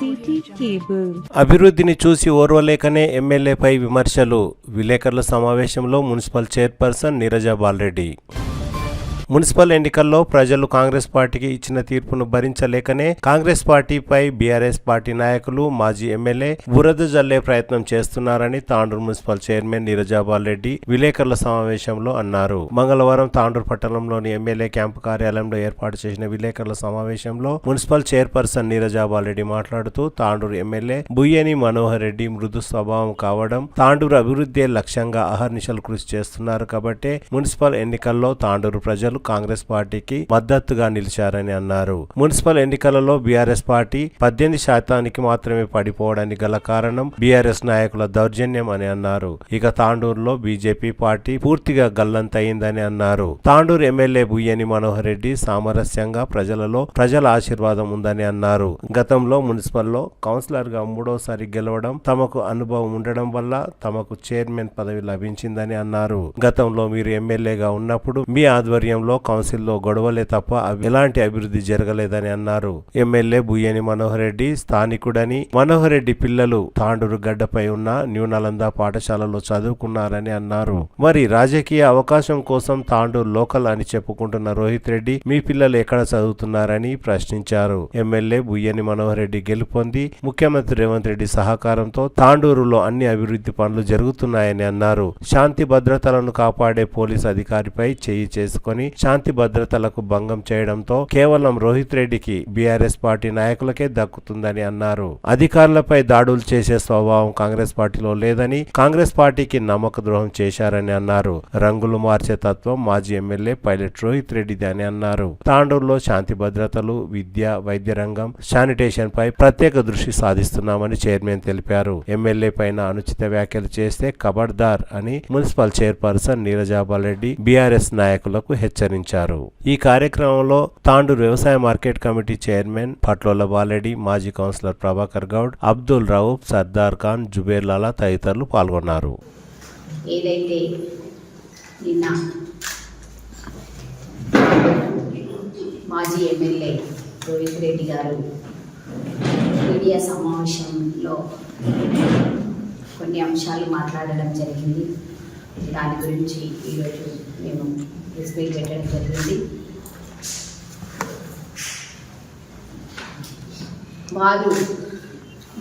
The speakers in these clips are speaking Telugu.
City cable. అభివృద్ధిని చూసి ఓర్వలేకనే ఎమ్మెల్యేపై విమర్శలు. విలేకరుల సమావేశంలో municipal chairperson Neeraja Bala Reddy. Municipal ఎన్నికల్లో ప్రజలు కాంగ్రెస్ పార్టీకి ఇచ్చిన తీర్పును భరించలేకనే కాంగ్రెస్ పార్టీపై బీఆర్ఎస్ పార్టీ నాయకులు మాజీ ఎమ్మెల్యే బురద జల్లే ప్రయత్నం చేస్తున్నారని తాండూరు మున్సిపల్ చైర్మన్ నీరజ బాలరెడ్డి విలేకరుల సమావేశంలో అన్నారు. మంగళవారం తాండూరు పట్టణంలోని ఎమ్మెల్యే క్యాంపు కార్యాలయంలో ఏర్పాటు చేసిన విలేకరుల సమావేశంలో మున్సిపల్ చైర్పర్సన్ నీరజ బాలరెడ్డి మాట్లాడుతూ తాండూరు ఎమ్మెల్యే బుయ్యని మనోహర్ రెడ్డి మృదు స్వభావం కావడం, తాండూరు అభివృద్ధి లక్ష్యంగా అహర్నిశలు కృషి చేస్తున్నారు కాబట్టే మున్సిపల్ ఎన్నికల్లో తాండూరు ప్రజలు కాంగ్రెస్ పార్టీకి మద్దతుగా నిలిచారని అన్నారు. మున్సిపల్ ఎన్నికలలో బీఆర్ఎస్ పార్టీ 18% మాత్రమే పడిపోవడానికి గల కారణం బీఆర్ఎస్ నాయకుల దౌర్జన్యం అని అన్నారు. ఇక తాండూరులో బీజేపీ పార్టీ పూర్తిగా గల్లంతయిందని అన్నారు. తాండూరు ఎమ్మెల్యే బుయ్యని మనోహర్ రెడ్డి సామరస్యంగా ప్రజల ఆశీర్వాదం ఉందని అన్నారు. గతంలో మున్సిపల్లో కౌన్సిలర్ గా 3వసారి గెలవడం, తమకు అనుభవం ఉండడం వల్ల తమకు చైర్మన్ పదవి లభించిందని అన్నారు. గతంలో మీరు ఎమ్మెల్యేగా ఉన్నప్పుడు మీ ఆధ్వర్యంలో కౌన్సిల్లో గొడవలే తప్ప ఎలాంటి అభివృద్ధి జరగలేదని అన్నారు. ఎమ్మెల్యే బుయ్యని మనోహర్ రెడ్డి స్థానికుడని, మనోహర్ రెడ్డి పిల్లలు తాండూరు గడ్డపై ఉన్న న్యూ నలంద పాఠశాలలో చదువుకున్నారని అన్నారు. మరి రాజకీయ అవకాశం కోసం తాండూరు లోకల్ అని చెప్పుకుంటున్న రోహిత్ రెడ్డి మీ పిల్లలు ఎక్కడ చదువుతున్నారని ప్రశ్నించారు. ఎమ్మెల్యే బుయ్యని మనోహర్ రెడ్డి గెలుపొంది ముఖ్యమంత్రి రేవంత్ రెడ్డి సహకారంతో తాండూరులో అన్ని అభివృద్ధి పనులు జరుగుతున్నాయని అన్నారు. శాంతి భద్రతలను కాపాడే పోలీసు అధికారిపై చేయి చేసుకుని శాంతి భద్రతలకు భంగం చేయడంతో కేవలం రోహిత్ రెడ్డికి బీఆర్ఎస్ పార్టీ నాయకులకే దక్కుతుందని అన్నారు. అధికారులపై దాడులు చేసే స్వభావం కాంగ్రెస్ పార్టీలో లేదని, కాంగ్రెస్ పార్టీకి నమ్మక ద్రోహం చేశారని అన్నారు. రంగులు మార్చే తత్వం మాజీ ఎమ్మెల్యే పైలట్ రోహిత్ రెడ్డిది అని అన్నారు. తాండూరులో శాంతి భద్రతలు, విద్య, వైద్య రంగం, శానిటేషన్ పై ప్రత్యేక దృష్టి సాధిస్తున్నామని చైర్మన్ తెలిపారు. ఎమ్మెల్యే పైన అనుచిత వ్యాఖ్యలు చేస్తే ఖబర్దార్ అని municipal chairperson Neeraja Bala Reddy BRS నాయకులకు హెచ్చరించారు. ఈ కార్యక్రమంలో తాండూరు వ్యవసాయ market committee chairman Patlola Bala Reddy, మాజీ కౌన్సిలర్ ప్రభాకర్ గౌడ్, అబ్దుల్ రౌఫ్, సర్దార్ ఖాన్, జుబేర్ లాలా తదితరులు పాల్గొన్నారు. ఏదైతే నిన్న మాజీ ఎమ్మెల్యే రోహిత్ రెడ్డి గారు మీడియా సమావేశంలో కొన్ని అంశాలు మాట్లాడడం జరిగింది. దాని గురించి ఈరోజు మేము ప్రెస్ మీట్ పెట్టడం జరిగింది. వారు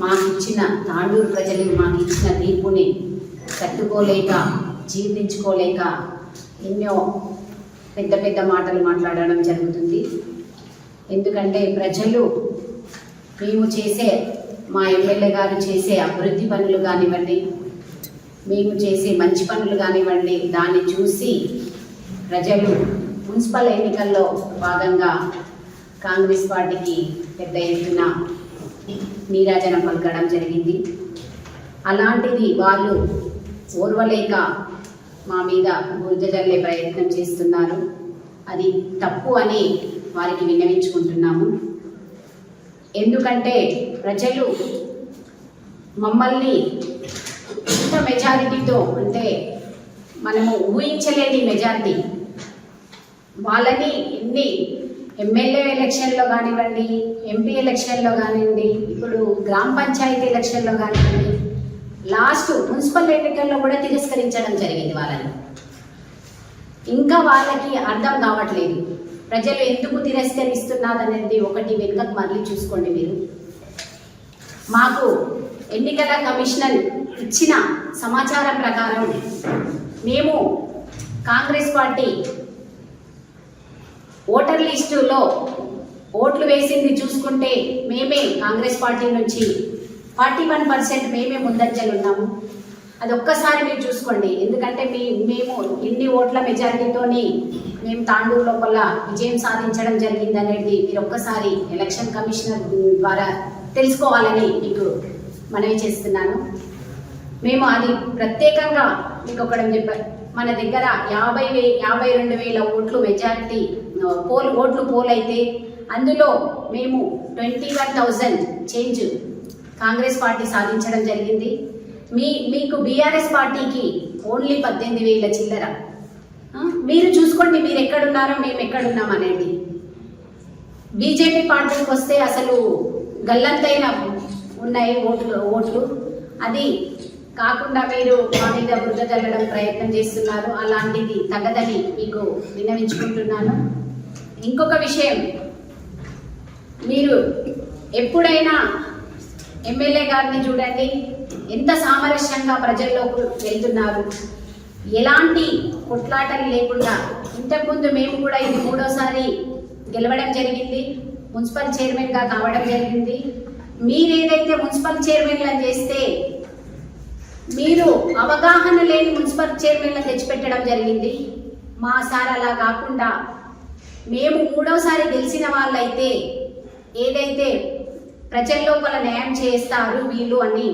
మాకిచ్చిన తాండూరు ప్రజలు మాకిచ్చిన తీర్పుని తట్టుకోలేక, జీర్ణించుకోలేక ఎన్నో పెద్ద పెద్ద మాటలు మాట్లాడడం జరుగుతుంది. ఎందుకంటే ప్రజలు మేము చేసే, మా ఎమ్మెల్యే గారు చేసే అభివృద్ధి పనులు కానివ్వండి, మేము చేసే మంచి పనులు కానివ్వండి, దాన్ని చూసి ప్రజలు మున్సిపల్ ఎన్నికల్లో భాగంగా కాంగ్రెస్ పార్టీకి పెద్ద ఎత్తున నీరాజనం పలకడం జరిగింది. అలాంటిది వాళ్ళు ఓర్వలేక మా మీద బురద జల్లే ప్రయత్నం చేస్తున్నారు. అది తప్పు అని వారికి విన్నవించుకుంటున్నాము. ఎందుకంటే ప్రజలు మమ్మల్ని ఇంత మెజారిటీతో, అంటే మనము ఊహించలేని మెజారిటీ, వాళ్ళని ఎన్ని ఎమ్మెల్యే ఎలక్షన్లో కానివ్వండి, ఎంపీ ఎలక్షన్లో కానివ్వండి, ఇప్పుడు గ్రామ పంచాయతీ ఎలక్షన్లో కానివ్వండి, లాస్ట్ మున్సిపల్ ఎన్నికల్లో కూడా తిరస్కరించడం జరిగింది వాళ్ళని. ఇంకా వాళ్ళకి అర్థం కావట్లేదు ప్రజలు ఎందుకు తిరస్కరిస్తున్నారనేది. ఒకటి వెనుకకు మళ్ళీ చూసుకోండి మీరు. మాకు ఎన్నికల కమిషనర్ ఇచ్చిన సమాచారం ప్రకారం మేము కాంగ్రెస్ పార్టీ ఓటర్ లిస్టులో ఓట్లు వేసింది చూసుకుంటే మేమే కాంగ్రెస్ పార్టీ నుంచి 41% మేమే ముందంజలు ఉన్నాము. అది ఒక్కసారి మీరు చూసుకోండి. ఎందుకంటే మేము ఎన్ని ఓట్ల మెజారిటీతోని మేము తాండూరు లోపల విజయం సాధించడం జరిగిందనేది మీరు ఒక్కసారి ఎలక్షన్ కమిషనర్ ద్వారా తెలుసుకోవాలని మీకు మనవి చేస్తున్నాను. మేము అది ప్రత్యేకంగా మీకు ఒకటి చెప్పారు. మన దగ్గర 52,000 ఓట్లు మెజారిటీ ఓట్లు పోల్ అయితే అందులో మేము 21,000 చేంజ్ కాంగ్రెస్ పార్టీ సాధించడం జరిగింది. మీకు బీఆర్ఎస్ పార్టీకి ఓన్లీ 18,000 చిల్లర. మీరు చూసుకోండి మీరు ఎక్కడున్నారో మేము ఎక్కడున్నాం అనేది. బీజేపీ పార్టీకి వస్తే అసలు గల్లంతైన ఉన్నాయి ఓట్లు అది కాకుండా మీరు మా మీద బురద చల్లడం ప్రయత్నం చేస్తున్నారు. అలాంటిది తగదని మీకు విన్నవించుకుంటున్నాను. ఇంకొక విషయం, మీరు ఎప్పుడైనా ఎమ్మెల్యే గారిని చూడండి, ఎంత సామరస్యంగా ప్రజల్లోకి వెళ్తున్నారు, ఎలాంటి కొట్లాటలు లేకుండా. ఇంతకుముందు మేము కూడా ఇది 3వసారి గెలవడం జరిగింది, మున్సిపల్ చైర్మన్గా కావడం జరిగింది. మీరేదైతే మున్సిపల్ చైర్మన్లను చేస్తే మీరు అవగాహన లేని మున్సిపల్ చైర్మన్లను తెచ్చిపెట్టడం జరిగింది. మా సార్ అలా కాకుండా మేము 3వసారి గెలిచిన వాళ్ళైతే ఏదైతే ప్రజల లోపల న్యాయం చేస్తారు వీళ్ళు అని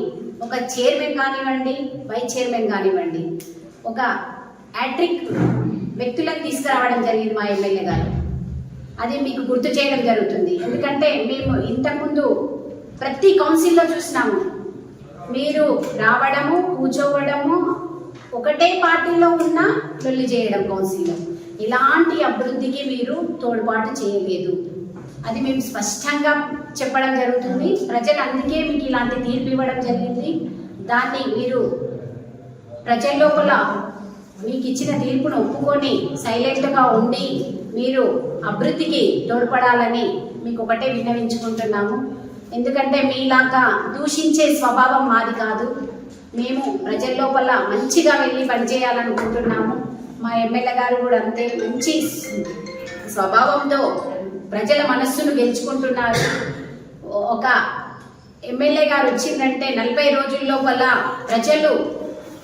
ఒక చైర్మన్ కానివ్వండి, వైస్ చైర్మన్ కానివ్వండి, ఒక హ్యాట్రిక్ వ్యక్తులను తీసుకురావడం జరిగింది మా ఎమ్మెల్యే గారు. అది మీకు గుర్తు చేయడం జరుగుతుంది. ఎందుకంటే మేము ఇంతకుముందు ప్రతి కౌన్సిల్లో చూసినాము, మీరు రావడము, కూర్చోవడము, ఒకటే పార్టీలో ఉన్న లొల్లి చేయడం కౌన్సిల్లో. ఇలాంటి అభివృద్ధికి మీరు తోడ్పాటు చేయలేదు. అది మేము స్పష్టంగా చెప్పడం జరుగుతుంది. ప్రజలు అందుకే మీకు ఇలాంటి తీర్పు ఇవ్వడం జరిగింది. దాన్ని మీరు ప్రజల లోపల మీకు ఇచ్చిన తీర్పును ఒప్పుకొని సైలెంట్గా ఉండి మీరు అభివృద్ధికి తోడ్పడాలని మీకు ఒకటే విన్నవించుకుంటున్నాము. ఎందుకంటే మీలాగా దూషించే స్వభావం మాది కాదు. మేము ప్రజల లోపల మంచిగా వెళ్ళి పనిచేయాలనుకుంటున్నాము. మా ఎమ్మెల్యే గారు కూడా అంతే మంచి స్వభావంతో ప్రజల మనస్సును గెలుచుకుంటున్నారు. ఒక ఎమ్మెల్యే గారు వచ్చిందంటే 40 రోజుల లోపల ప్రజలు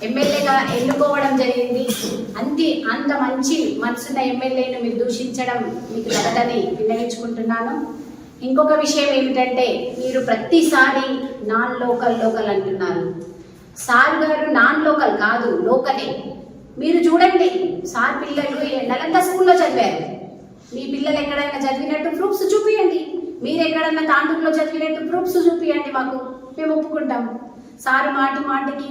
ఎమ్మెల్యేగా ఎన్నుకోవడం జరిగింది. అంత మంచి మనసున్న ఎమ్మెల్యేను మీరు దూషించడం మీకు తగదని విన్నవించుకుంటున్నాను. ఇంకొక విషయం ఏమిటంటే, మీరు ప్రతిసారి నాన్ లోకల్ అంటున్నారు. సార్ గారు నాన్ లోకల్ కాదు, లోకలే. మీరు చూడండి, సార్ పిల్లలు నలంద స్కూల్లో చదివారు. మీ పిల్లలు ఎక్కడైనా చదివినట్టు ప్రూఫ్స్ చూపియండి. మీరు ఎక్కడైనా తాండూరులో చదివినట్టు ప్రూఫ్స్ చూపియండి, మాకు మేము ఒప్పుకుంటాము. సారు మాటికి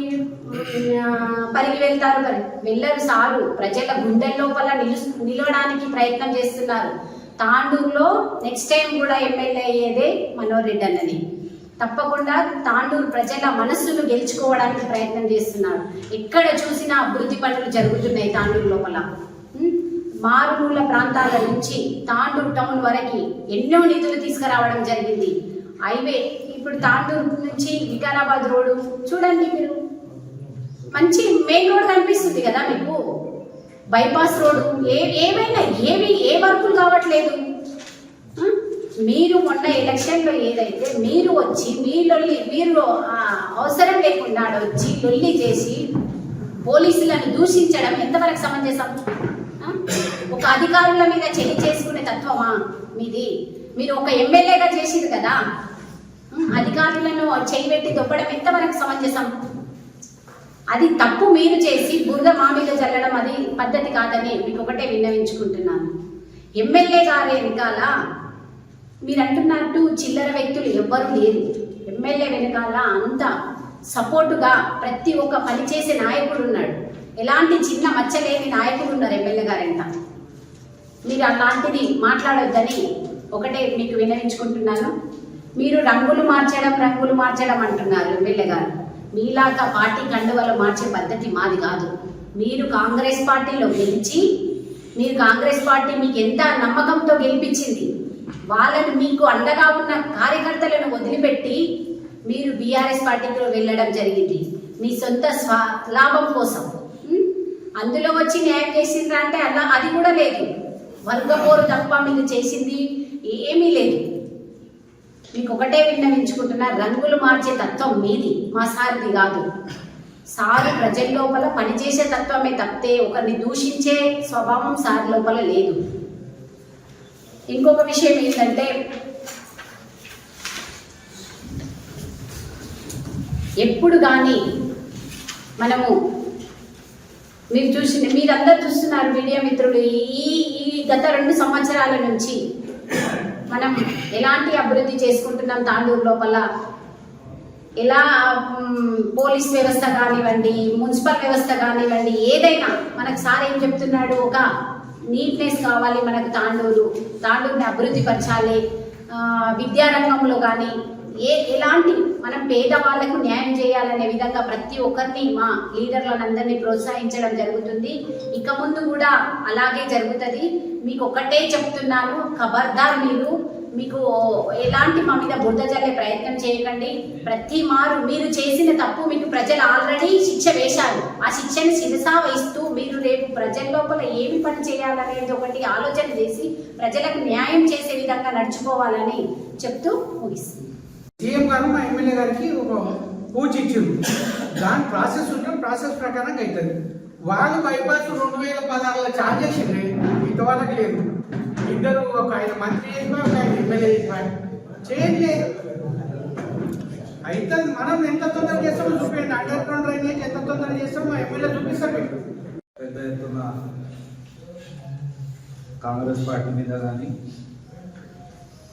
పరిగి వెళ్తారు, వెళ్ళరు. సారు ప్రజల గుండెల లోపల నిలవడానికి ప్రయత్నం చేస్తున్నారు. తాండూరులో నెక్స్ట్ టైం కూడా ఎమ్మెల్యే అయ్యేదే మనోహర్ రెడ్డి అన్నది. తప్పకుండా తాండూరు ప్రజల మనస్సును గెలుచుకోవడానికి ప్రయత్నం చేస్తున్నారు. ఎక్కడ చూసినా అభివృద్ధి పనులు జరుగుతున్నాయి తాండూరు లోపల. మారుమూల ప్రాంతాల నుంచి తాండూరు టౌన్ వరకు ఎన్నో నిధులు తీసుకురావడం జరిగింది. హైవే ఇప్పుడు తాండూరు నుంచి వికారాబాద్ రోడ్డు చూడండి, మీరు మంచి మెయిన్ రోడ్ కనిపిస్తుంది కదా మీకు. బైపాస్ రోడ్డు ఏమైనా ఏ వర్కులు కావట్లేదు. మీరు మొన్న ఎలక్షన్లో ఏదైతే మీరు వచ్చి మీరు అవసరం లేకుండా వచ్చి లొల్లి చేసి పోలీసులను దూషించడం ఎంతవరకు సమంజసం? ఒక అధికారుల మీద చెల్లి చేసుకునే తత్వమా మీది? మీరు ఒక ఎమ్మెల్యేగా చేసింది కదా, అధికారులను చేయబెట్టి దొబ్బడం ఎంతవరకు సమంజసం? అది తప్పు. మీరు చేసి బురద మా మీద చల్లడం అది పద్ధతి కాదని మీకు ఒకటే విన్నవించుకుంటున్నాను. ఎమ్మెల్యే గారి వెనకాల మీరు అంటున్నట్టు చిల్లర వ్యక్తులు ఎవ్వరూ లేరు. ఎమ్మెల్యే వెనకాల అంత సపోర్టుగా ప్రతి ఒక్క పనిచేసే నాయకుడు ఉన్నాడు. ఎలాంటి చిన్న మచ్చలేని నాయకులు ఉన్నారు ఎమ్మెల్యే గారంట. మీరు అలాంటిది మాట్లాడొద్దని ఒకటే మీకు విన్నవించుకుంటున్నాను. మీరు రంగులు మార్చడం అంటున్నారు ఎమ్మెల్యే గారు. మీలాగా పార్టీ కండువలు మార్చే పద్ధతి మాది కాదు. మీరు కాంగ్రెస్ పార్టీలో గెలిచి, మీరు కాంగ్రెస్ పార్టీ మీకు ఎంత నమ్మకంతో గెలిపించింది, వాళ్ళను మీకు అండగా ఉన్న కార్యకర్తలను వదిలిపెట్టి మీరు బీఆర్ఎస్ పార్టీలో వెళ్ళడం జరిగింది మీ సొంత లాభం కోసం. అందులో వచ్చి న్యాయం చేసిండ్రా అంటే అలా అది కూడా లేదు. వర్గపోరు తప్ప మీరు చేసింది ఏమీ లేదు. మీకు ఒకటే విన్నవించుకుంటున్నా, రంగులు మార్చే తత్వం మీది, మా సార్ది కాదు. సారు ప్రజల లోపల పనిచేసే తత్వమే తప్పితే ఒకరిని దూషించే స్వభావం సార్ లోపల లేదు. ఇంకొక విషయం ఏంటంటే, ఎప్పుడు కానీ మనము మీరందరూ చూస్తున్నారు మీడియా మిత్రులు, ఈ గత 2 సంవత్సరాల నుంచి మనం ఎలాంటి అభివృద్ధి చేసుకుంటున్నాం తాండూరు లోపల. ఎలా పోలీస్ వ్యవస్థ కానివ్వండి, మున్సిపల్ వ్యవస్థ కానివ్వండి, ఏదైనా మనకు సార్ ఏం చెప్తున్నాడు, ఒక నీట్నెస్ కావాలి మనకు. తాండూరుని అభివృద్ధి పరచాలి. విద్యారంగంలో కానీ ఎలాంటి మనం పేదవాళ్లకు న్యాయం చేయాలనే విధంగా ప్రతి ఒక్కరిని మా లీడర్లందరినీ ప్రోత్సహించడం జరుగుతుంది. ఇక ముందు కూడా అలాగే జరుగుతుంది. మీకు ఒకటే చెప్తున్నాను, ఖబర్దార్ మీకు ఎలాంటి మా మీద బురద జల్లే ప్రయత్నం చేయకండి. ప్రతి మారు మీరు చేసిన తప్పు మీకు ప్రజలు ఆల్రెడీ శిక్ష వేశారు. ఆ శిక్షను శిరసా వహిస్తూ మీరు రేపు ప్రజల లోపల ఏమి పని చేయాలనేది ఒకటి ఆలోచన చేసి ప్రజలకు న్యాయం చేసే విధంగా నడుచుకోవాలని చెప్తూ ముగిస్తుంది. సీఎం గారు మా ఎమ్మెల్యే గారికి ఒక పూచి ఇచ్చింది. దాని ప్రాసెస్ ఉంటే ప్రాసెస్ ప్రకారంగా అవుతుంది. వాళ్ళు బైపాస్ 2016లో ఛార్జ్ చేసిండ్రే, ఇంతవరకు లేదు. ఇద్దరు, ఒక ఆయన మంత్రి చేసినా, ఒక ఆయన ఎమ్మెల్యే చేసినా చేయట్లేదు. అయితే మనం ఎంత తొందర చేస్తామో చూపించండి. అండర్ గ్రౌండ్ డ్రైనేజ్ ఎంత తొందర చేస్తామో మా ఎమ్మెల్యే చూపిస్తారు. మీకు పెద్ద ఎత్తున కాంగ్రెస్ పార్టీ మీద కానీ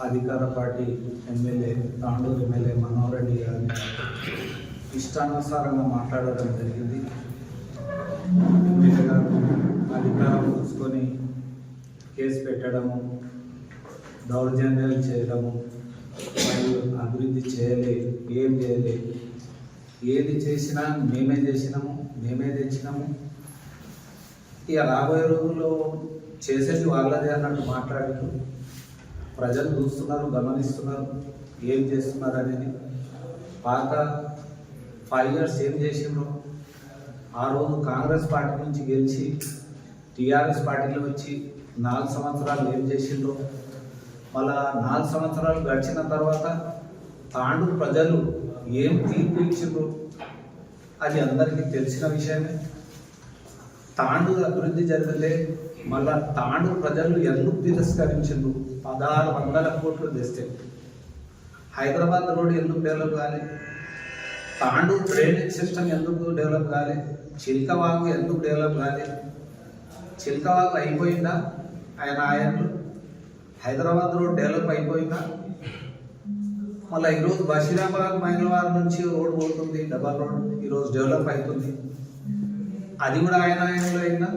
అధికార party MLA Tandur MLA Manohar Reddy గారిని ఇష్టానుసారంగా మాట్లాడడం జరిగింది. ఎమ్మెల్యే గారు అధికారం చూసుకొని కేసు పెట్టడము, దౌర్జన్యాలు చేయడము, మరియు అభివృద్ధి చేయలేదు, ఏం చేయలేదు. ఏది చేసినా మేమే చేసినాము, మేమే తెచ్చినాము. ఇక రాబోయే రోజుల్లో చేసేది వాళ్ళదే అన్నట్టు మాట్లాడుతూ ప్రజలు చూస్తున్నారు, గమనిస్తున్నారు ఏం చేస్తున్నారు అనేది. పాత 5 years ఏం చేసిండ్రు, ఆ రోజు కాంగ్రెస్ పార్టీ నుంచి గెలిచి టీఆర్ఎస్ పార్టీలో వచ్చి 4 సంవత్సరాలు ఏం చేసిండ్రు, మళ్ళా 4 సంవత్సరాలు గడిచిన తర్వాత తాండూరు ప్రజలు ఏం తీర్పు ఇచ్చిండ్రు అది అందరికీ తెలిసిన విషయమే. తాండూరు అభివృద్ధి జరిగితే మళ్ళా తాండూరు ప్రజలు ఎందుకు తిరస్కరించిండ్రు. 1600 కోట్లు తెస్తే హైదరాబాద్ రోడ్ ఎందుకు డెవలప్ కాలే, తాండూరు డ్రైనేజ్ సిస్టమ్ ఎందుకు డెవలప్ కాలే, చిల్కవాగు ఎందుకు డెవలప్ కాలే. చిల్కవాగు అయిపోయిందా ఆయనలో, హైదరాబాద్ రోడ్ డెవలప్ అయిపోయిందా. మళ్ళీ ఈరోజు బషీరాబాద్ మైలవారం నుంచి రోడ్ పోతుంది, డబల్ రోడ్ ఈరోజు డెవలప్ అవుతుంది. అది కూడా ఆయనలో అయిందా.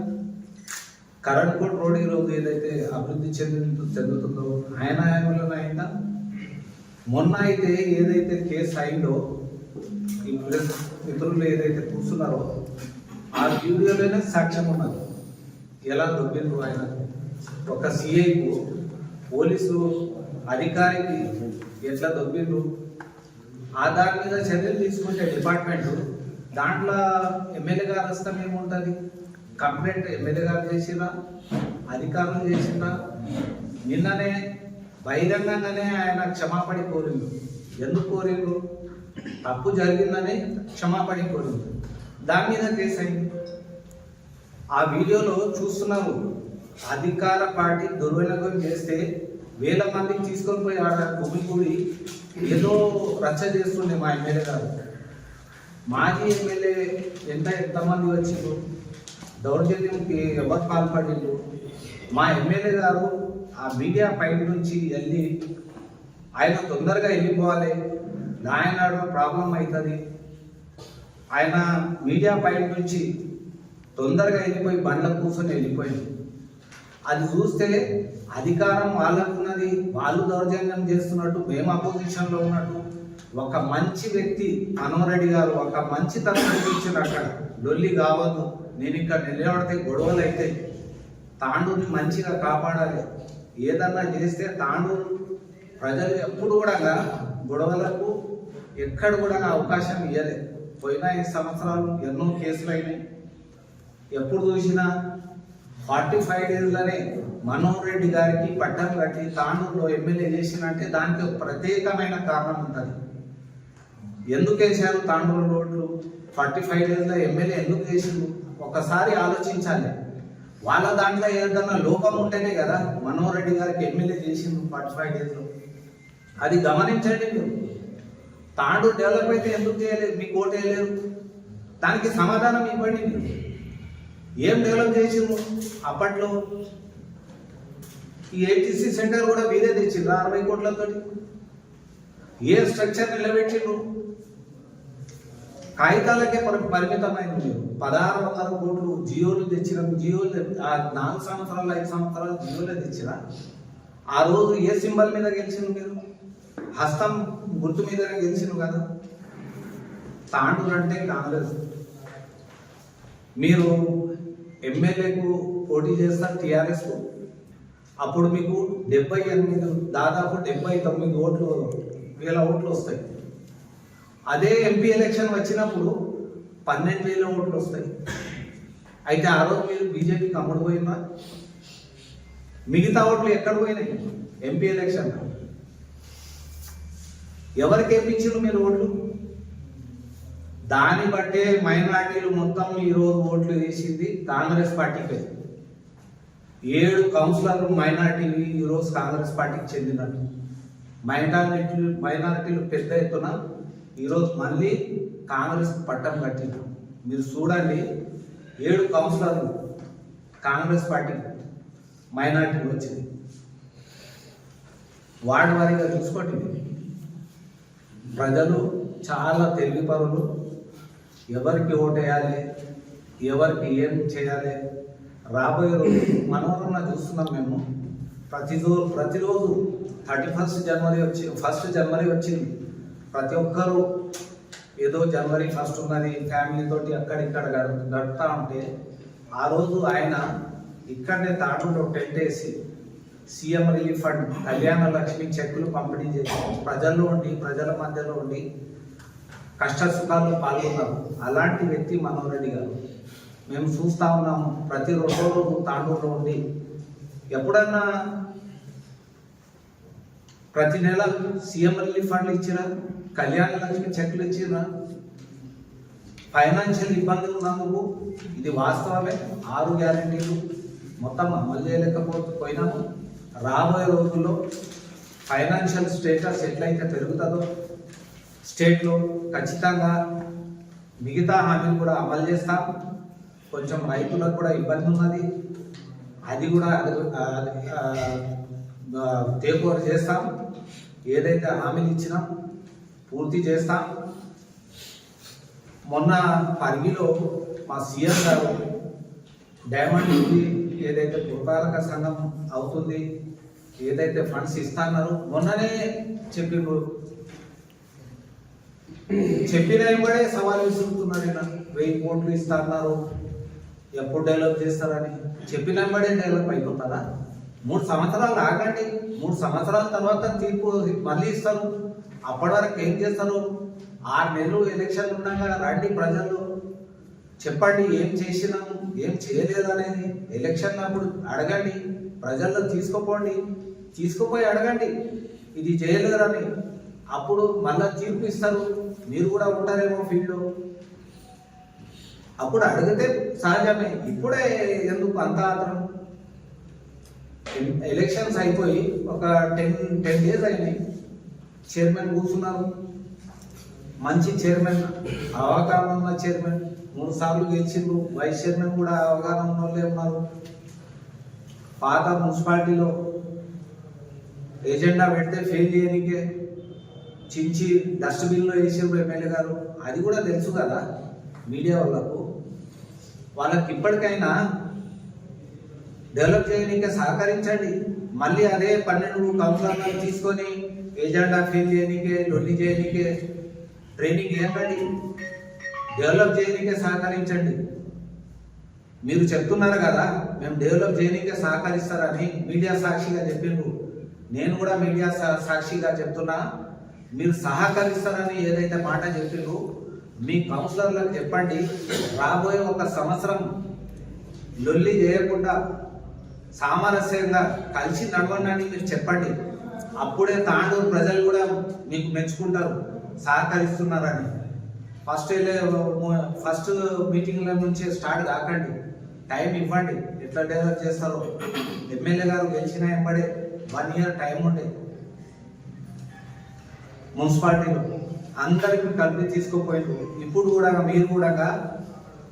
కరణ్కోట్ రోడ్ ఈరోజు ఏదైతే అభివృద్ధి చెందుతుందో ఆయనలో అయిందా. మొన్న అయితే ఏదైతే కేసు అయిందో ఈ మిత్రులు ఏదైతే కూర్చున్నారో ఆ వీడియోలోనే సాక్ష్యం ఉన్నది. ఎలా దొబ్బిండ్రు ఆయన, ఒక సిఐకు పోలీసు అధికారికి ఎట్లా దొబ్బిండ్రు. ఆ దాని మీద చర్యలు తీసుకుంటే డిపార్ట్మెంట్, దాంట్లో ఎమ్మెల్యే గారు హస్తం ఏముంటుంది. కంప్లైంట్ ఎమ్మెల్యే గారు చేసినా, అధికారులు చేసినా. నిన్ననే బహిరంగంగానే ఆయన క్షమాపణ కోరిండు. ఎందుకు కోరిండు, తప్పు జరిగిందని క్షమాపణ కోరిండు. దాని మీద కేసు అయింది. ఆ వీడియోలో చూస్తున్నారు, అధికార పార్టీ దుర్వినియోగం చేస్తే 1000 మందికి తీసుకొని పోయి ఆడ కుమికూడి ఏదో రచ్చ చేస్తుండే మా ఎమ్మెల్యే గారు. మాజీ ఎమ్మెల్యే ఎంతమంది వచ్చిండ్రు, దౌర్జన్యంకి ఎవరు పాల్పడిండ్రు. మా ఎమ్మెల్యే గారు ఆ మీడియా పైన నుంచి వెళ్ళి ఆయన తొందరగా వెళ్ళిపోవాలి, నాయనాడు ప్రాబ్లం అవుతుంది, ఆయన మీడియా పైన నుంచి తొందరగా వెళ్ళిపోయి బండ్ల కూర్చొని వెళ్ళిపోయింది. అది చూస్తే అధికారం వాళ్ళకున్నది, వాళ్ళు దౌర్జన్యం చేస్తున్నట్టు, మేము అపోజిషన్లో ఉన్నట్టు. ఒక మంచి వ్యక్తి మనోహర్ రెడ్డి గారు ఒక మంచి తత్వం చూపించారు. అక్కడ లొల్లి కావద్దు, నేను ఇక్కడ నిలబడితే గొడవలు అయితే తాండూరుని మంచిగా కాపాడాలి. ఏదన్నా చేస్తే తాండూరు ప్రజలు ఎప్పుడు కూడా గొడవలకు ఎక్కడ కూడా అవకాశం ఇవ్వలేదు. పోయిన 5 సంవత్సరాలు ఎన్నో కేసులు అయినాయి. ఎప్పుడు చూసినా 45 daysలోనే మనోహర్ రెడ్డి గారికి పట్టం కట్టి తాండూరులో ఎమ్మెల్యే చేసినంటే దానికి ఒక ప్రత్యేకమైన కారణం ఉంటుంది. ఎందుకు వేశారు తాండూరు రోడ్లు, 45 daysలో ఎమ్మెల్యే ఎందుకు చేసిండు ఒకసారి ఆలోచించాలి. వాళ్ళ దాంట్లో ఏదన్నా లోపం ఉంటేనే కదా మనోహర్ రెడ్డి గారికి ఎమ్మెల్యే చేసిండు 45 daysలో. అది గమనించండి మీరు. తాండూరు డెవలప్ అయితే ఎందుకు చేయలేదు, మీకు ఓటు వేయలేరు, దానికి సమాధానం ఇవ్వండి. మీరు ఏం డెవలప్ చేసిండ్రు అప్పట్లో. ఈ ఏటీసీ సెంటర్ కూడా మీరే తెచ్చిండ్రు 60 కోట్లతో. ఏ స్ట్రక్చర్ నిలబెట్టిండ్రు, కాగితాలకే పరిమితమైంది. మీరు 1600 కోట్లు జియోలు తెచ్చినాం. జియోలు 4 సంవత్సరాలు 5 సంవత్సరాలు జియోలే తెచ్చినా. ఆ రోజు ఏ సింబల్ మీద గెలిచిండ్రు మీరు, హస్తం గుర్తు మీద గెలిచిను కదా. తాండూరు అంటే కాంగ్రెస్. మీరు ఎమ్మెల్యేకు పోటీ చేస్తారు టీఆర్ఎస్కు, అప్పుడు మీకు 78 దాదాపు 79 ఓట్లు, 1000 ఓట్లు వస్తాయి. అదే ఎంపీ ఎలక్షన్ వచ్చినప్పుడు 12,000 ఓట్లు వస్తాయి. అయితే ఆ రోజు మీరు బీజేపీకి అమ్ముడు పోయిందా? మిగతా ఓట్లు ఎక్కడ పోయినాయి? ఎంపీ ఎలక్షన్ ఎవరికి వేయించారు మీరు ఓట్లు? దాన్ని బట్టే మైనార్టీలు మొత్తం ఈరోజు ఓట్లు వేసింది కాంగ్రెస్ పార్టీకి. 7 కౌన్సిలర్లు మైనార్టీలు ఈరోజు కాంగ్రెస్ పార్టీకి చెందినట్టు. మైనారిటీలు పెద్ద ఎత్తున ఈరోజు మళ్ళీ కాంగ్రెస్ పట్టం కట్టినారు. మీరు చూడండి, 7 కౌన్సిలర్లు కాంగ్రెస్ పార్టీకి మైనార్టీలు వచ్చింది. వార్డు వారీగా చూసుకోండి. ప్రజలు చాలా తెలివిపరులు. ఎవరికి ఓటేయాలి, ఎవరికి ఏం చేయాలి, రాబోయే రోజు మనోరమ చూస్తున్నాం మేము. ప్రతిరోజు 1 జనవరి వచ్చింది. ప్రతి ఒక్కరూ ఏదో జనవరి 1 ఉన్నది ఫ్యామిలీ తోటి అక్కడిక్కడ గడుపుతా ఉంటే, ఆ రోజు ఆయన ఇక్కడనే తాటూరులో టెంట్ వేసి CM relief fund Kalyana Lakshmi చెక్కులు పంపిణీ చేసి ప్రజల మధ్యలో ఉండి కష్ట సుఖాల్లో పాల్గొన్నారు. అలాంటి వ్యక్తి మనోహర్ రెడ్డి గారు. మేము చూస్తూ ఉన్నాము, ప్రతి 2 రోజులు తాండూరులో ఉండి ఎప్పుడన్నా ప్రతి నెల సీఎం రిలీఫ్ ఫండ్లు ఇచ్చినా, కళ్యాణ లక్ష్మి చెక్కులు ఇచ్చినా, ఫైనాన్షియల్ ఇబ్బందులు ఉన్నందుకు ఇది వాస్తవమే. 6 గ్యారెంటీలు మొత్తం అమలు చేయలేకపోయినాము. రాబోయే రోజుల్లో ఫైనాన్షియల్ స్టేటస్ ఎట్లయితే పెరుగుతుందో స్టేట్లో ఖచ్చితంగా మిగతా హామీలు కూడా అమలు చేస్తాం. కొంచెం రైతులకు కూడా ఇబ్బంది ఉన్నది, అది కూడా టేక్ ఓవర్ చేస్తాం. ఏదైతే హామీలు ఇచ్చినాం పూర్తి చేస్తాం. మొన్న పరిగిలో మా సీఎం గారు డైమండ్ ఏదైతే పురపాలక సంఘం అవుతుంది, ఏదైతే ఫండ్స్ ఇస్తాన్నారు మొన్ననే చెప్పిండ్రు. చెప్పిన కూడా సవాల్ విసురుతున్నారు. 1000 కోట్లు ఇస్తా అన్నారు, ఎప్పుడు డెవలప్ చేస్తారని. చెప్పిన డెవలప్ అయిపోతారా? 3 సంవత్సరాలు ఆగండి. 3 సంవత్సరాల తర్వాత తీర్పు మళ్ళీ ఇస్తారు. అప్పటి వరకు ఏం చేస్తారు? 6 నెలలు ఎలక్షన్లు ఉండగా రండి, ప్రజలు చెప్పండి ఏం చేసినాము, ఏం చేయలేదు అనేది. ఎలక్షన్ అప్పుడు అడగండి, ప్రజల్లో తీసుకుపోయి అడగండి ఇది చేయలేదని. అప్పుడు మళ్ళా తీర్పు ఇస్తారు. మీరు కూడా ఉంటారేమో ఫీల్డ్లో, అప్పుడు అడిగితే సహజమే. ఇప్పుడే ఎందుకు అంత ఆత్రం? ఎలక్షన్స్ అయిపోయి ఒక 10 డేస్ అయినాయి. చైర్మన్ కూర్చున్నారు, మంచి చైర్మన్, అవగాహన ఉన్న చైర్మన్, 3 సార్లు గెలిచిండ్రు. వైస్ చైర్మన్ కూడా అవగాహన ఉన్న వాళ్ళే ఉన్నారు. పాత మున్సిపాలిటీలో ఎజెండా పెడితే ఫెయిల్ చేయడానికే చించి డస్ట్బిన్లో వేసిండ్రు ఎమ్మెల్యే గారు. అది కూడా తెలుసు కదా మీడియా వాళ్ళకి ఇప్పటికైనా డెవలప్ చేయడానికే సహకరించండి. మళ్ళీ అదే 12 కౌన్సిలర్లను తీసుకొని ఎజెండా ఫెయిల్ చేయడానికే, లొల్లి చేయడానికే ట్రైనింగ్ ఏంటండి? డెవలప్ చేయడానికే సహకరించండి. మీరు చెప్తున్నారు కదా మేము డెవలప్ చేయడానికే సహకరిస్తారని మీడియా సాక్షిగా చెప్పిండ్రు. నేను కూడా మీడియా సాక్షిగా చెప్తున్నా, మీరు సహకరిస్తారని ఏదైతే మాట చెప్పిండ్రు మీ కౌన్సిలర్లకు చెప్పండి. రాబోయే 1 సంవత్సరం లొల్లి చేయకుండా సామరస్యంగా కలిసి నడవండి మీరు చెప్పండి. అప్పుడే తాండూరు ప్రజలు కూడా మీకు మెచ్చుకుంటారు సహకరిస్తున్నారని. ఫస్ట్ మీటింగ్ల నుంచి స్టార్ట్ కాకండి, టైం ఇవ్వండి. ఎట్లా డెవలప్ చేస్తారో ఎమ్మెల్యే గారు గెలిచిన వెంబడే 1 ఇయర్ టైం ఉండే మున్సిపాలిటీలో అందరికి కలిపి తీసుకుపోయిండ్రు. ఇప్పుడు కూడా మీరు కూడా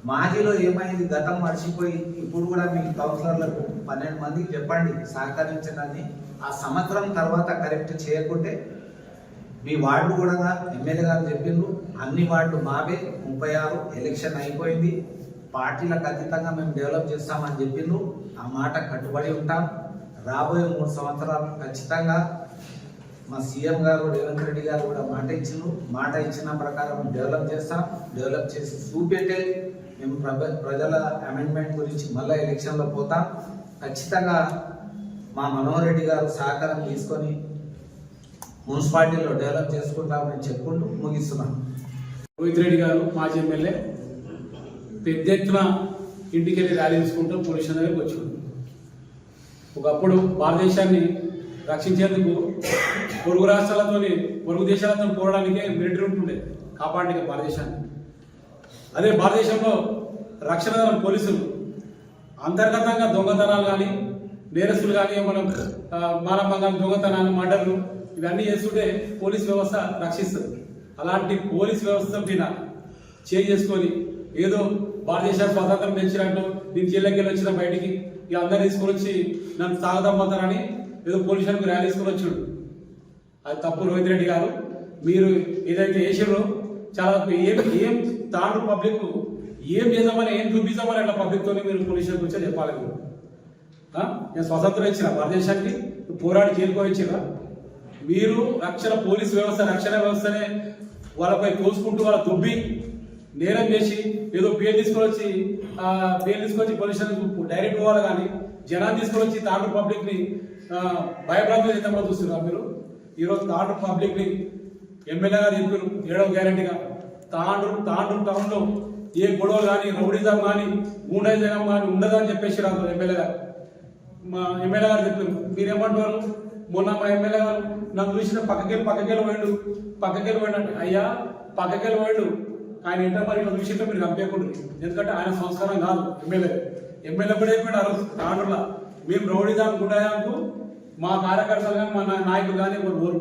మాజీలో ఏమైంది గతం మర్చిపోయి ఇప్పుడు కూడా మీ కౌన్సిలర్లకు 12 మందికి చెప్పండి సహకరించడాన్ని. ఆ సంవత్సరం తర్వాత కరెక్ట్ చేయకుంటే మీ వార్డు కూడా ఎమ్మెల్యే గారు చెప్పిండ్రు అన్ని వార్డులు మావే, 36 ఎలక్షన్ అయిపోయింది, పార్టీలకు అతీతంగా మేము డెవలప్ చేస్తామని చెప్పిండ్రు. ఆ మాట కట్టుబడి ఉంటాం. రాబోయే 3 సంవత్సరాలు ఖచ్చితంగా మా సీఎం గారు రేవంత్ రెడ్డి గారు కూడా మాట ఇచ్చిన ప్రకారం డెవలప్ చేస్తాం. డెవలప్ చేసి చూపెట్టే మేము ప్రజల అమెండ్మెంట్ గురించి మళ్ళీ ఎలక్షన్లో పోతాం. ఖచ్చితంగా మా మనోహర్ రెడ్డి గారు సహకారం తీసుకొని మున్సిపాలిటీలో డెవలప్ చేసుకుంటామని చెప్పుకుంటూ ముగిస్తున్నాం. రోహిత్ రెడ్డి గారు మాజీ ఎమ్మెల్యే పెద్ద ఎత్తున ఇంటికి వెళ్ళి ర్యాలీ తీసుకుంటూ పోలీసు దగ్గరికి వచ్చాడు. ఒకప్పుడు భారతదేశాన్ని రక్షించేందుకు పొరుగు రాష్ట్రాలతోని పొరుగు దేశాలతో పోరాడానికే మిలిటరీ ఉంటుండే కాపాడడానికి భారతదేశాన్ని. అదే భారతదేశంలో రక్షణ దళం పోలీసులు అంతర్గతంగా దొంగతనాలు కానీ నేరస్తులు కానీ మనం మానవంగా దొంగతనాలు మర్డర్లు ఇవన్నీ చేస్తుంటే పోలీస్ వ్యవస్థ రక్షిస్తుంది. అలాంటి పోలీస్ వ్యవస్థ మీద చేసుకొని ఏదో భారతదేశానికి స్వాతంత్రం తెచ్చినట్టు నేను జైల్లోకి వచ్చిన బయటికి ఇక అందరు తీసుకొని వచ్చి నన్ను సాగదమ్మతారని ఏదో పోలీసులకు ర్యాలీ తీసుకొని వచ్చాడు. అది తప్పు. రోహిత్ రెడ్డి గారు మీరు ఏదైతే చేసారో చాలా ఏం తాండ్రు పబ్లిక్ ఏం చేద్దామని ఏం చూపిద్దామని అట్లా పబ్లిక్తో మీరు పోలీసులకు వచ్చి చెప్పాలి. మీరు నేను స్వతంత్రం ఇచ్చిన భారతదేశానికి పోరాడి చేరుకోవచ్చిరా. మీరు పోలీస్ వ్యవస్థ రక్షణ వ్యవస్థనే వాళ్ళపై తోసుకుంటూ వాళ్ళ దుబ్బి నేరం చేసి ఏదో పేరు తీసుకొని వచ్చి పోలీసులకు డైరెక్ట్ పోవాలి కానీ జనాన్ని తీసుకొని వచ్చి తాండ్రు పబ్లిక్ని భయప్రాంతం చేద్దామని చూస్తున్నారు మీరు. ఈరోజు తాండ్రు పబ్లిక్ని ఎమ్మెల్యే గారు చెప్పారు 7వ గ్యారెంటీగా తాండ్రు టౌన్లో ఏ గొడవలు కానీ రౌడీజం కానీ గూండాయిజం కానీ ఉండదని చెప్పేసి రాదు ఎమ్మెల్యే గారు. మా ఎమ్మెల్యే గారు చెప్పారు. మీరేమంటారు? మొన్న మా ఎమ్మెల్యే గారు నన్ను చూసిన పక్కకెళ్ళి పోయిండు అంటే అయ్యా పక్కకెళ్ళి పోయిండు ఆయన ఇంటర్ మరి ఇట్లా చూసినా మీరు చంపేయకూడదు. ఎందుకంటే ఆయన సంస్కారం కాదు ఎమ్మెల్యే కూడా అయిపోయాడు. ఆ రోజు తాండ్రులా మేము రౌడీజాం గుండాజాంకు మా కార్యకర్తలు కానీ మా నాయకులు కానీ ఎవరు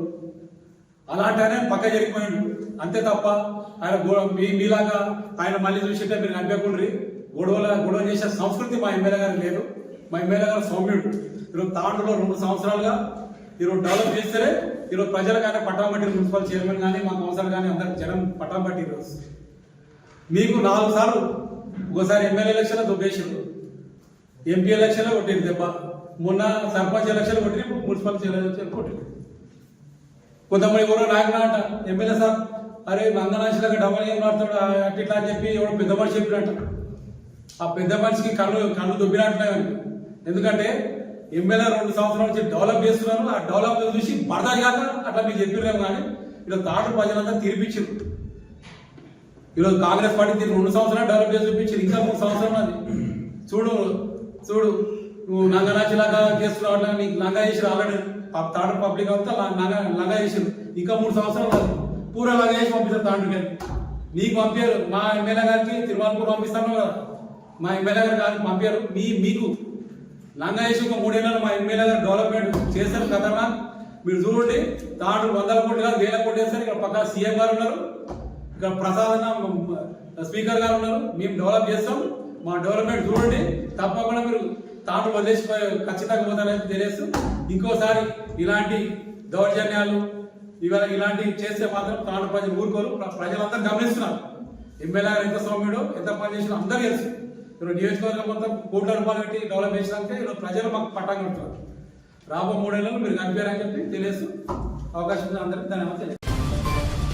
అలాంటి ఆయన పక్క జరిగిపోయాడు అంతే తప్ప ఆయన మీలాగా ఆయన మళ్ళీ చూసింటే మీరు చంపేయకూడదు. గొడవ చేసే సంస్కృతి మా ఎమ్మెల్యే గారు లేదు. మా ఎమ్మెల్యే గారు సౌమ్యుడు. ఈరోజు తాండ్రులో 2 సంవత్సరాలుగా ఈరోజు డెవలప్ చేస్తే ఈరోజు ప్రజలు కానీ పట్టం పట్టిన మున్సిపల్ చైర్మన్ కానీ మా కౌన్సిలర్ కానీ అందరికి జనం పట్టం పట్టి ఈరోజు మీకు 4 సార్లు ఒకసారి ఎమ్మెల్యే ఎలక్షన్లో దుబ్బేసిండు, ఎంపీ ఎలక్షన్లో కొట్టింది దెబ్బ, మొన్న సర్పంచ్ ఎలక్షన్లో కొట్టి మున్సిపల్ ఎలక్షన్ కొట్టింది. కొంతమంది ఎవరో నాయకుడు అంట ఎమ్మెల్యే సార్ అరే నందనాశిలాగా డబ్బులు ఏం మాట్లాడు అట్లా అని చెప్పి ఎవరు పెద్ద మనిషి చెప్పినట్ట. ఆ పెద్ద మనిషికి కళ్ళు దుబ్బినట్టున్నాయి. ఎందుకంటే ఎమ్మెల్యే 2 సంవత్సరాల నుంచి డెవలప్ చేస్తున్నారు. ఆ డెవలప్ చూసి బరదాలు కాక అట్లా మీకు చెప్పినాము. కానీ ఇలా తాండ్రు ప్రజలంతా తీర్పిచ్చారు. ఈరోజు కాంగ్రెస్ పార్టీ 2 సంవత్సరాలు డెవలప్ చేసి చూపించారు. ఇంకా 3 సంవత్సరాలు అది చూడు నువ్వు నంగనాచిలాగా చేస్తున్నావు అట్లా నీకు లంగా చేసారు. ఆల్రెడీ తాండ్రు పబ్లిక్ అంతా లంగా చేసారు. ఇంకా 3 సంవత్సరాలు అది పూరా లంగా చేసి పంపిస్తారు తాండ్రు గారికి. నీకు పంపారు. మా ఎమ్మెల్యే గారికి తిరుమలపూర్ పంపిస్తాను కదా, మా ఎమ్మెల్యే గారికి పంపారు. మీకు లంగా వేసి ఒక 3 ఏళ్ళలో మా ఎమ్మెల్యే గారు డెవలప్మెంట్ చేశారు కదన్నా. మీరు చూడండి తాండ్రు 100 కోట్లు కాదు 1000 కోట్లు వేస్తారు. ఇక్కడ పక్కన సీఎం గారు ఉన్నారు, ఇక్కడ ప్రసాద్ స్పీకర్ గారు ఉన్నారు. మేము డెవలప్ చేస్తాం. మా డెవలప్మెంట్ చూడండి. తప్పకుండా మీరు తాండ్రు వదిలేసిపోయి ఖచ్చితంగా పోతారని తెలియదు. ఇంకోసారి ఇలాంటి దౌర్జన్యాలు ఇలాంటివి చేస్తే మాత్రం తాండ్రు ప్రజలు ఊరుకోరు. ప్రజలంతా గమనిస్తున్నారు ఎమ్మెల్యే గారు ఎంత సౌమ్యుడో ఎంత పని చేసినా అందరూ తెలుసు. ఈరోజు నియోజకవర్గం మొత్తం కోట్ల రూపాయలు పెట్టి డెవలప్ చేసినాక ఈరోజు ప్రజలు మాకు పట్టాగా ఉంటున్నారు. రాబో 3 ఏళ్ళలో మీరు కనిపించారని చెప్పి తెలియదు. అవకాశం అందరికీ ధన్యవాదాలు తెలియదు.